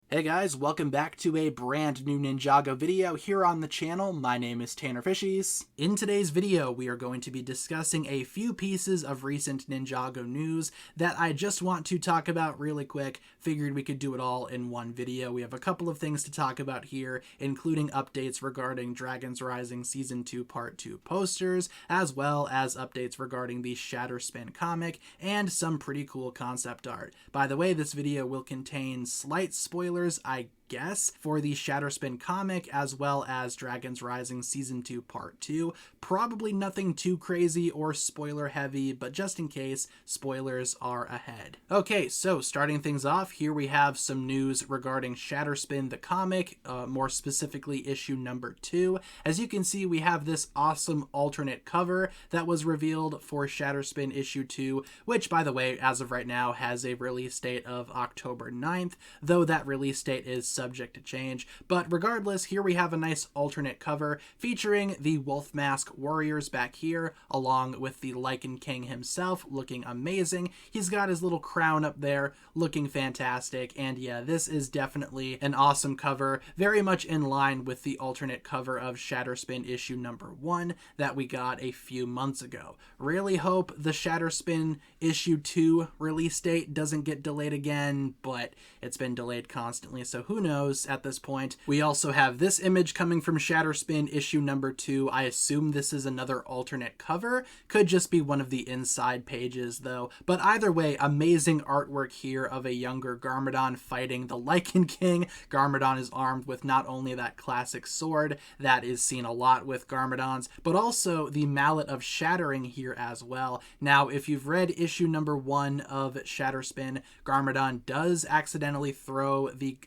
Hey guys, welcome back to a brand new Ninjago video here on the channel. My name is TannerFishies. In today's video, we are going to be discussing a few pieces of recent Ninjago news that I just want to talk about really quick. Figured we could do it all in one video. We have a couple of things to talk about here, including updates regarding Dragons Rising Season 2 Part 2 posters, as well as updates regarding the Shatter Spin comic, and some pretty cool concept art. By the way, this video will contain slight spoilers, I guess, for the Shatter Spin comic, as well as Dragons Rising Season 2 Part 2. Probably nothing too crazy or spoiler heavy, but just in case, spoilers are ahead. Okay, so starting things off, here we have some news regarding Shatter Spin the comic, more specifically issue number 2. As you can see, we have this awesome alternate cover that was revealed for Shatter Spin issue 2, which, by the way, as of right now, has a release date of October 9th, though that release date is subject to change. But regardless, here we have a nice alternate cover featuring the Wolf Mask warriors back here, along with the Lycan King himself, looking amazing. He's got his little crown up there, looking fantastic, and yeah, this is definitely an awesome cover, very much in line with the alternate cover of Shatter Spin issue number 1 that we got a few months ago. Really hope the Shatter Spin issue 2 release date doesn't get delayed again, but it's been delayed constantly, so who knows at this point. We also have this image coming from Shatter Spin issue number 2. I assume this is another alternate cover. Could just be one of the inside pages though. But either way, amazing artwork here of a younger Garmadon fighting the Lycan King. Garmadon is armed with not only that classic sword that is seen a lot with Garmadons, but also the mallet of shattering here as well. Now, if you've read issue number 1 of Shatter Spin, Garmadon does accidentally throw the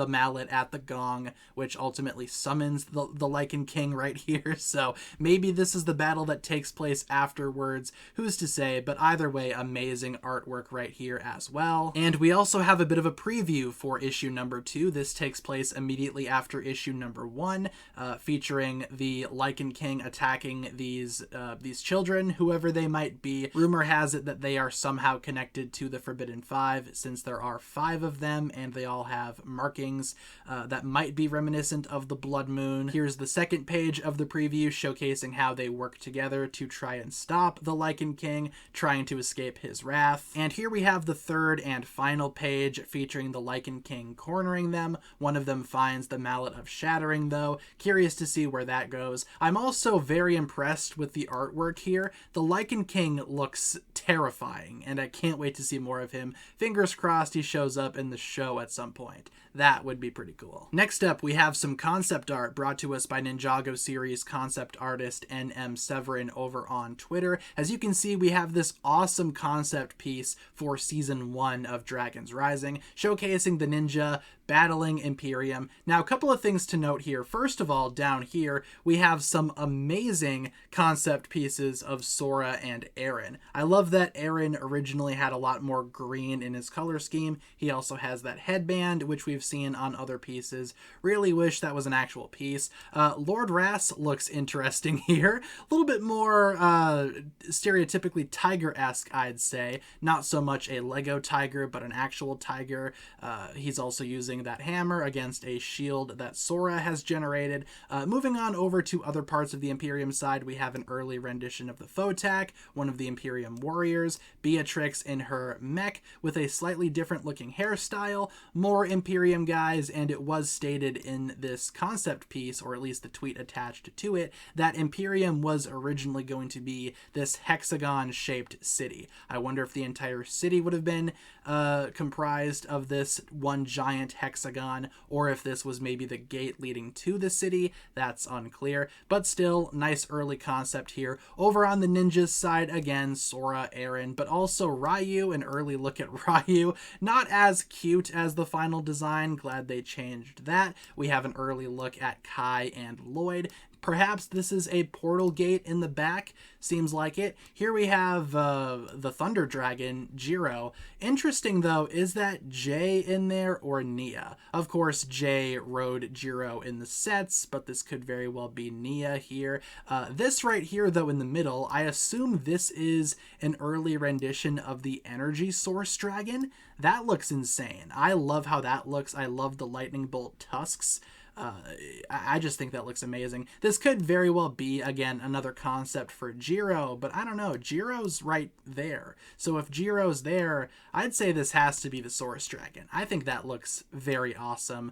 mallet at the gong, which ultimately summons the Lycan King right here. So maybe this is the battle that takes place afterwards. Who's to say? But either way, amazing artwork right here as well. And we also have a bit of a preview for issue number 2. This takes place immediately after issue number 1, featuring the Lycan King attacking these children, whoever they might be. Rumor has it that they are somehow connected to the Forbidden Five, since there are 5 of them and they all have markings that might be reminiscent of the Blood Moon. Here's the second page of the preview showcasing how they work together to try and stop the Lycan King trying to escape his wrath. And here we have the third and final page featuring the Lycan King cornering them. One of them finds the mallet of shattering though. Curious to see where that goes. I'm also very impressed with the artwork here. The Lycan King looks terrifying and I can't wait to see more of him. Fingers crossed he shows up in the show at some point. That would be pretty cool. Next up, we have some concept art brought to us by Ninjago series concept artist NM Severin over on Twitter. As you can see, we have this awesome concept piece for season 1 of Dragons Rising, showcasing the ninja battling Imperium. Now, a couple of things to note here. First of all, down here, we have some amazing concept pieces of Sora and Eren. I love that Eren originally had a lot more green in his color scheme. He also has that headband, which we've seen on other pieces. Really wish that was an actual piece. Lord Ras looks interesting here. A little bit more stereotypically tiger-esque, I'd say. Not so much a Lego tiger, but an actual tiger. He's also using that hammer against a shield that Sora has generated. Moving on over to other parts of the Imperium side, we have an early rendition of the Photak, one of the Imperium warriors, Beatrix in her mech with a slightly different looking hairstyle, more Imperium guys, and it was stated in this concept piece, or at least the tweet attached to it, that Imperium was originally going to be this hexagon-shaped city. I wonder if the entire city would have been comprised of this one giant hexagon, or if this was maybe the gate leading to the city. That's unclear, but still, nice early concept here. Over on the ninjas side, again, Sora, Eren, but also Ryu, an early look at Ryu. Not as cute as the final design, glad they changed that. We have an early look at Kai and Lloyd. Perhaps this is a portal gate in the back. Seems like it. Here we have the Thunder Dragon, Jiro. Interesting, though, is that Jay in there or Nia? Of course, Jay rode Jiro in the sets, but this could very well be Nia here. This right here, though, in the middle, I assume this is an early rendition of the Energy Source Dragon. That looks insane. I love how that looks. I love the lightning bolt tusks. I just think that looks amazing. This could very well be, again, another concept for Jiro, but I don't know. Jiro's right there. So if Jiro's there, I'd say this has to be the Source Dragon. I think that looks very awesome.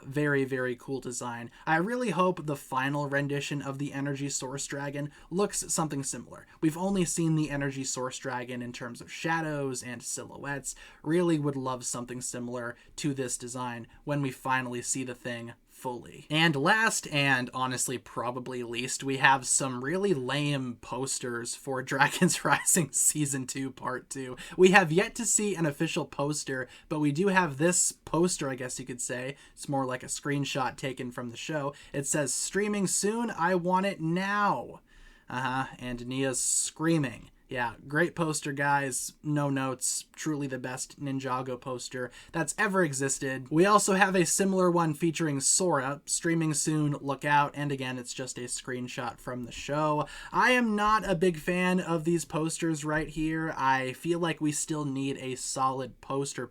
Very, very cool design. I really hope the final rendition of the Energy Source Dragon looks something similar. We've only seen the Energy Source Dragon in terms of shadows and silhouettes. Really would love something similar to this design when we finally see the thing fully. And last, and honestly probably least, we have some really lame posters for Dragon's Rising Season 2 Part 2. We have yet to see an official poster, but we do have this poster, I guess you could say. It's more like a screenshot taken from the show. It says, "Streaming soon, I want it now." And Nia's screaming. Yeah, great poster, guys. No notes. Truly the best Ninjago poster that's ever existed. We also have a similar one featuring Sora, streaming soon, look out, and again, it's just a screenshot from the show. I am not a big fan of these posters right here. I feel like we still need a solid poster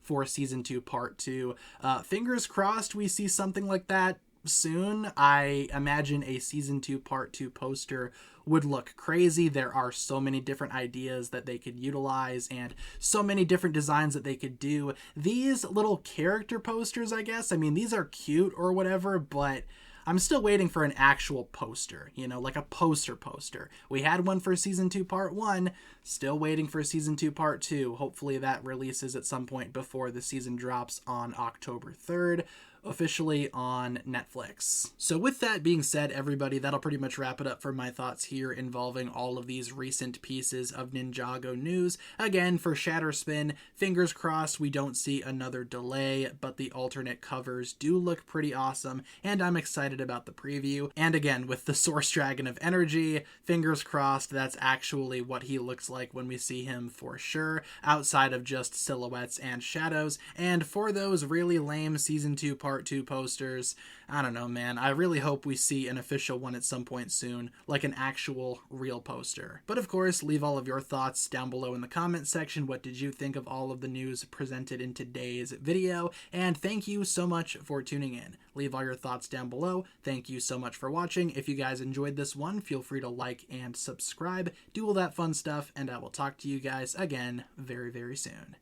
for Season 2 Part 2. Fingers crossed we see something like that soon. I imagine a Season 2 Part 2 poster would look crazy. There are so many different ideas that they could utilize and so many different designs that they could do. These little character posters, I guess, I mean, these are cute or whatever, but I'm still waiting for an actual poster, you know, like a poster. We had one for Season 2 Part 1, still waiting for Season 2 Part 2. Hopefully that releases at some point before the season drops on October 3rd. Officially on Netflix. So with that being said, everybody, that'll pretty much wrap it up for my thoughts here involving all of these recent pieces of Ninjago news. Again, for Shatter Spin, fingers crossed we don't see another delay, but the alternate covers do look pretty awesome, and I'm excited about the preview. And again, with the Source Dragon of Energy, fingers crossed that's actually what he looks like when we see him for sure, outside of just silhouettes and shadows. And for those really lame Season 2 Part 2 posters, I don't know, man. I really hope we see an official one at some point soon, like an actual real poster. But of course, leave all of your thoughts down below in the comment section. What did you think of all of the news presented in today's video? And thank you so much for tuning in. Leave all your thoughts down below. Thank you so much for watching. If you guys enjoyed this one, feel free to like and subscribe. Do all that fun stuff, and I will talk to you guys again very, very soon.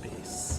Peace.